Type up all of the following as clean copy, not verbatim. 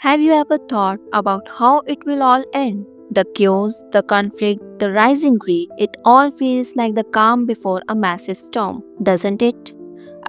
Have you ever thought about how it will all end? The chaos, the conflict, the rising greed, it all feels like the calm before a massive storm, doesn't it?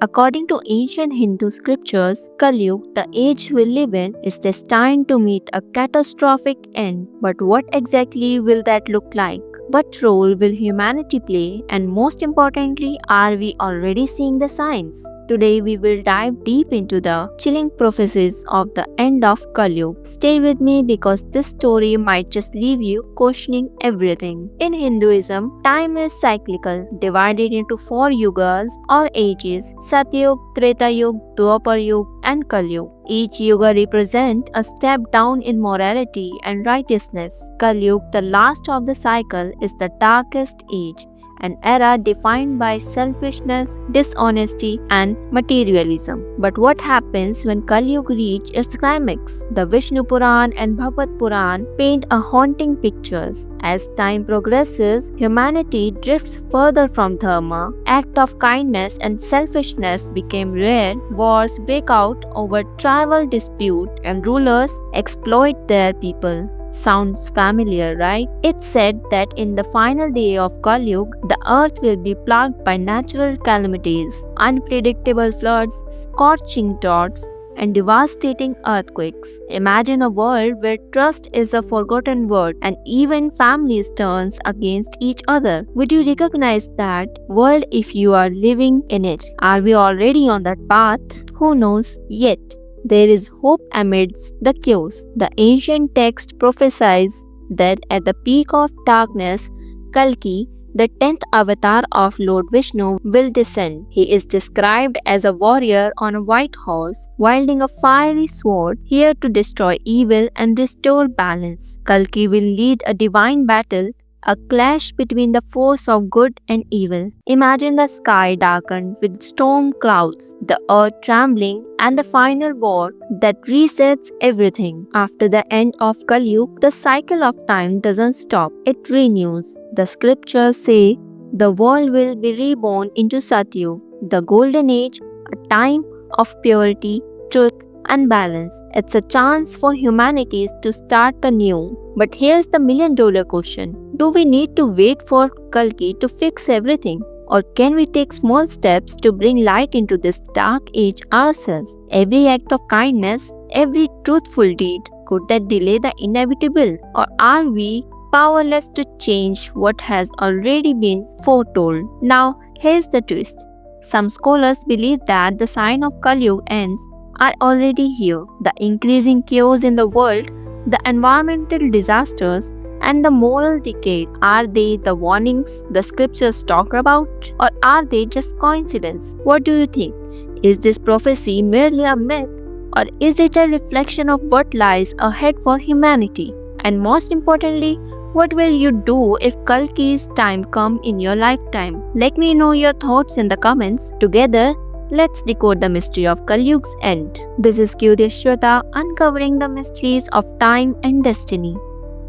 According to ancient Hindu scriptures, Kali Yuga, the age we live in, is destined to meet a catastrophic end. But what exactly will that look like? What role will humanity play? And most importantly, are we already seeing the signs? Today we will dive deep into the chilling prophecies of the end of Kali Yuga. Stay with me because this story might just leave you questioning everything. In Hinduism, time is cyclical, divided into four yugas or ages: Satyug, Treta Yuga, Dwapar Yuga, and Kali Yuga. Each yuga represents a step down in morality and righteousness. Kali Yuga, the last of the cycle, is the darkest age, an era defined by selfishness, dishonesty, and materialism. But what happens when Kali Yuga reaches its climax? The Vishnu Puran and Bhagavad Puran paint a haunting pictures. As time progresses, humanity drifts further from dharma. Acts of kindness and selfishness became rare. Wars break out over tribal dispute, and rulers exploit their people. Sounds familiar, right? It's said that in the final day of Kali Yuga, the earth will be plagued by natural calamities, unpredictable floods, scorching droughts, and devastating earthquakes. Imagine a world where trust is a forgotten word and even families turns against each other. Would you recognize that world if you are living in it? Are we already on that path? Who knows? Yet there is hope amidst the chaos. The ancient text prophesies that at the peak of darkness, Kalki, the 10th avatar of Lord Vishnu, will descend. He is described as a warrior on a white horse, wielding a fiery sword, here to destroy evil and restore balance. Kalki will lead a divine battle, a clash between the force of good and evil. Imagine the sky darkened with storm clouds, the earth trembling, and the final war that resets everything. After the end of Kali Yuga, the cycle of time doesn't stop, it renews. The scriptures say the world will be reborn into Satyug, the golden age, a time of purity, truth, and balance. It's a chance for humanity to start anew. But here's the $1,000,000 question. Do we need to wait for Kalki to fix everything? Or can we take small steps to bring light into this dark age ourselves? Every act of kindness, every truthful deed, could that delay the inevitable? Or are we powerless to change what has already been foretold? Now, here's the twist. Some scholars believe that the sign of Kali Yuga ends are already here. The increasing chaos in the world, the environmental disasters, and the moral decay, are they the warnings the scriptures talk about, or are they just coincidence? What do you think? Is this prophecy merely a myth, or is it a reflection of what lies ahead for humanity? And most importantly, what will you do if Kalki's time comes in your lifetime? Let me know your thoughts in the comments. Together, let's decode the mystery of Kali Yuga's end. This is Curious Shweta, uncovering the mysteries of time and destiny.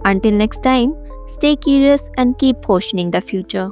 Until next time, stay curious and keep questioning the future.